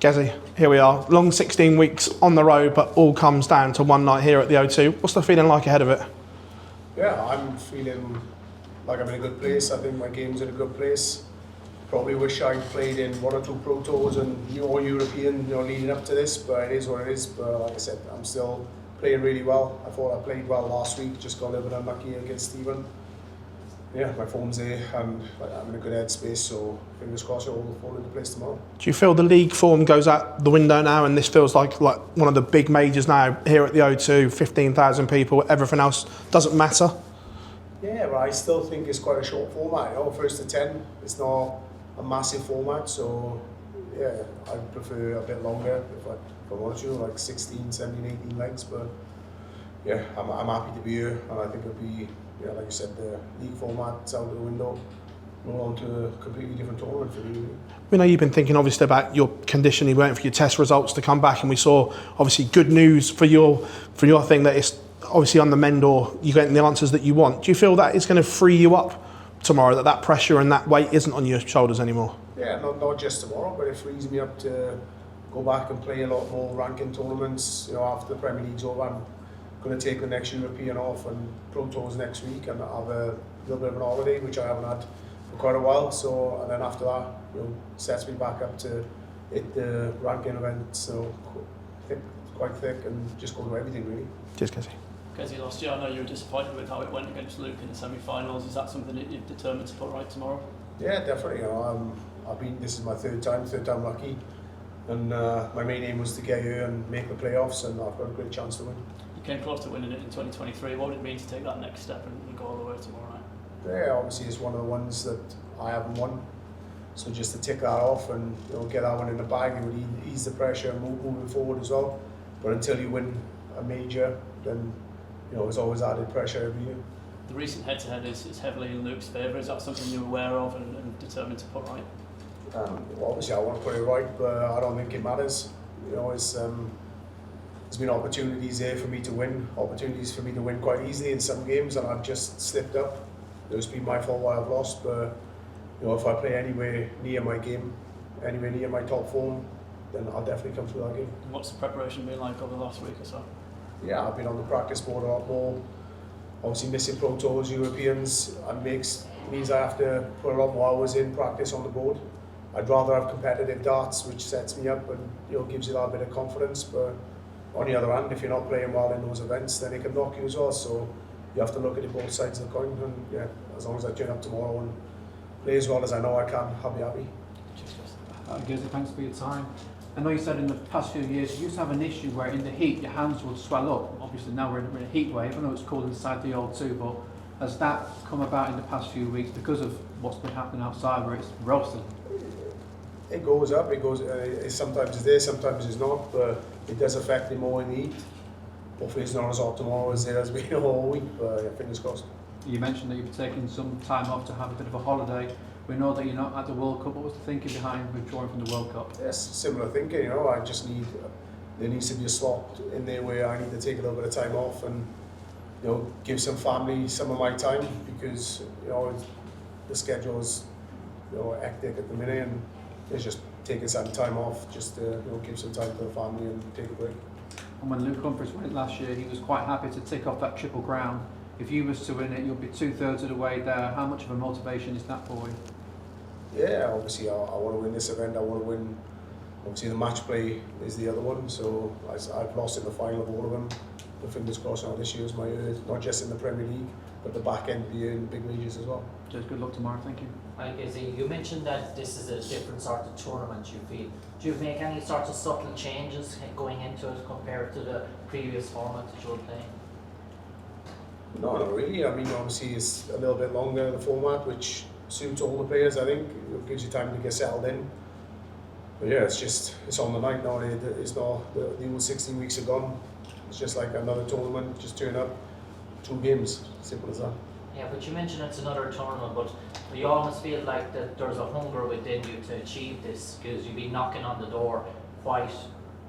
Gezi, here we are. Long 16 weeks on the road, but all comes down to one night here at the O2. What's the feeling like ahead of it? Yeah, I'm feeling like I'm in a good place. I think my game's in a good place. Probably wish I'd played in 1 or 2 Pro Tours and or European, leading up to this, but it is what it is. But like I said, I'm still playing really well. I thought I played well last week, just got a little bit unlucky against Stephen. Yeah, my form's there and I'm in a good headspace, so fingers crossed it'll all fall into place tomorrow. Do you feel the league form goes out the window now and this feels like one of the big majors now here at the O2, 15,000 people, everything else doesn't matter? Yeah, but I still think it's quite a short format. First to 10, it's not a massive format, so yeah, I prefer a bit longer if I want to, like 16, 17, 18 legs, but yeah, I'm happy to be here, and I think it'll be, yeah, like you said, the league format's out of the window. We're on to a completely different tournament for me. We know you've been thinking obviously about your conditioning, waiting for your test results to come back, and we saw obviously good news for your thing that it's obviously on the mend or you're getting the answers that you want. Do you feel that is going to free you up tomorrow, that pressure and that weight isn't on your shoulders anymore? Yeah, not just tomorrow, but it frees me up to go back and play a lot more ranking tournaments. After the Premier League's over, I'm going to take the next European off and Pro Tours next week and have a little bit of an holiday, which I haven't had for quite a while. So, and then after that, sets me back up to hit the ranking event. So, quite thick, and just go to everything really. Cheers, Gezi. Gezi, last year I know you were disappointed with how it went against Luke in the semi-finals. Is that something that you're determined to put right tomorrow? Yeah, definitely. This is my third time lucky, and my main aim was to get here and make the playoffs, and I've got a great chance to win. You came close to winning it in 2023. What would it mean to take that next step and go all the way tomorrow night? Yeah, obviously it's one of the ones that I haven't won, so just to tick that off and get that one in the bag, it would ease the pressure moving forward as well. But until you win a major, then there's always added pressure every year. The recent head-to-head is heavily in Luke's favour. Is that something you're aware of and determined to put right? Obviously I want to put it right, but I don't think it matters. There's been opportunities there for me to win, opportunities for me to win quite easily in some games, and I've just slipped up. It's been my fault why I've lost, but if I play anywhere near my game, anywhere near my top form, then I'll definitely come through that game. And what's the preparation been like over the last week or so? Yeah, I've been on the practice board a lot more. Obviously missing Pro Tours, Europeans, and means I have to put a lot more hours in practice on the board. I'd rather have competitive darts, which sets me up and gives you that bit of confidence. But on the other hand, if you're not playing well in those events, then it can knock you as well. So you have to look at it both sides of the coin. And yeah, as long as I turn up tomorrow and play as well as I know I can, I'll be happy. Gezi, thanks for your time. I know you said in the past few years you used to have an issue where in the heat your hands would swell up. Obviously now we're in a heat wave. I know it's cold inside the O2, but has that come about in the past few weeks because of what's been happening outside where it's roasting? It goes up, sometimes it's there, sometimes it's not, but it does affect it more in the heat. Hopefully it's not as hot tomorrow as it has been all week, but yeah, fingers crossed. You mentioned that you've taken some time off to have a bit of a holiday. We know that you're not at the World Cup. What was the thinking behind withdrawing from the World Cup? Yes, similar thinking, there needs to be a slot in there where I need to take a little bit of time off and give some family some of my time, because the schedule is hectic at the minute, and it's just taking some time off just to give some time to the family and take a break. And when Luke Humphries won it last year, he was quite happy to tick off that Triple Crown. If you was to win it, you'll be 2/3 of the way there. How much of a motivation is that for you? Yeah, obviously I want to win this event. I want to win. Obviously the match play is the other one, so I've lost in the final of all of them. But fingers crossed now this year is my year, not just in the Premier League, but the back end of the year in big majors as well. Just good luck tomorrow, thank you. Hi Gezi, you mentioned that this is a different sort of tournament you feel. Do you make any sort of subtle changes going into it compared to the previous format that you were playing? No, not really. Obviously it's a little bit longer, the format, which suits all the players, I think. It gives you time to get settled in. But yeah, it's on the night now. It's not, the old 16 weeks are gone. It's just like another tournament, just turn up, 2 games, simple as that. Yeah, but you mentioned it's another tournament, but you almost feel like that there's a hunger within you to achieve this, because you've been knocking on the door quite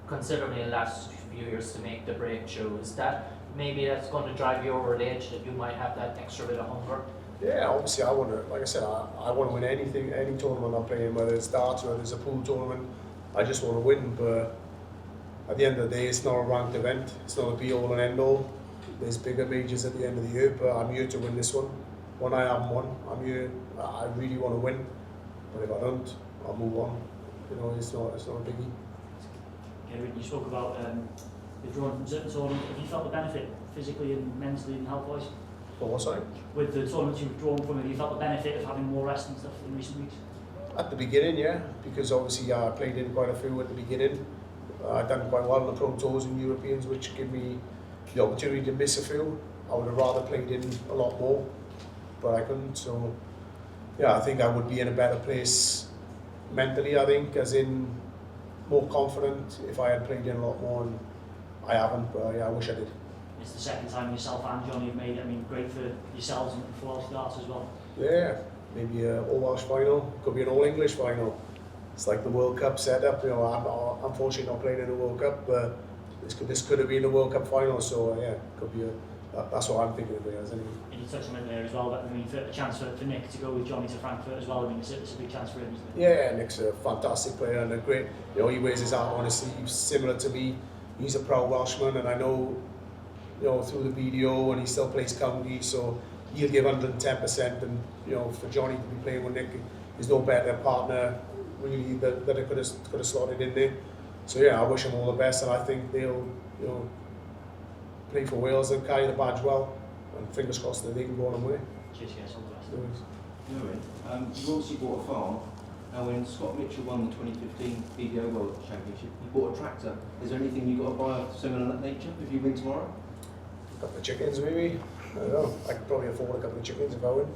considerably in the last few years to make the breakthrough. Is that maybe that's going to drive you over the edge, that you might have that extra bit of hunger? Yeah, obviously I want to, like I said, I want to win anything, any tournament I'm playing, whether it's darts, whether it's a pool tournament. I just want to win, but at the end of the day, it's not a ranked event. It's not a be-all and end-all. There's bigger majors at the end of the year, but I'm here to win this one. When I haven't won, I'm here. I really want to win, but if I don't, I'll move on. You know, it's not a biggie. Gerwyn, you spoke about withdrawing from certain tournaments. Have you felt the benefit physically and mentally and health-wise? But what, sorry? With the tournaments you've withdrawn from, have you felt the benefit of having more rest and stuff in recent weeks? At the beginning, yeah, because obviously I played in quite a few at the beginning. I've done quite well on the Pro Tours and Europeans, which give me the opportunity to miss a few. I would have rather played in a lot more, but I couldn't. So, yeah, I think I would be in a better place mentally, I think, as in more confident if I had played in a lot more, and I haven't, but yeah, I wish I did. It's the second time yourself and Johnny have made it. I mean, great for yourselves and for Welsh darts as well. Yeah, maybe an all-Welsh final, could be an all-English final. It's like the World Cup setup, you know, I'm unfortunately not playing in the World Cup, but this could have been the World Cup final, so yeah, could be that's what I'm thinking of it as anyway. And you touched on it there as well, but I mean, for a chance for Nick to go with Johnny to Frankfurt as well, I mean, it's a big chance for him, isn't it? Yeah, Nick's a fantastic player and a great, you know, he wears his heart on his sleeve, similar to me. He's a proud Welshman, and I know, you know, through the video, and he still plays county, so he'll give 110%, and, you know, for Johnny to be playing with Nick, there's no better partner really that I could have slotted in there. So yeah, I wish him all the best, and I think they'll, you know, play for Wales and carry the badge well, and fingers crossed that they can go on and win it. Cheers, guys, all the best. Gerwyn, you've obviously bought a farm. Now, when Scott Mitchell won the 2015 BDO World Championship, you bought a tractor. Is there anything you've got to buy of similar nature if you win tomorrow? A couple of chickens maybe. I don't know. I could probably afford a couple of chickens if I win.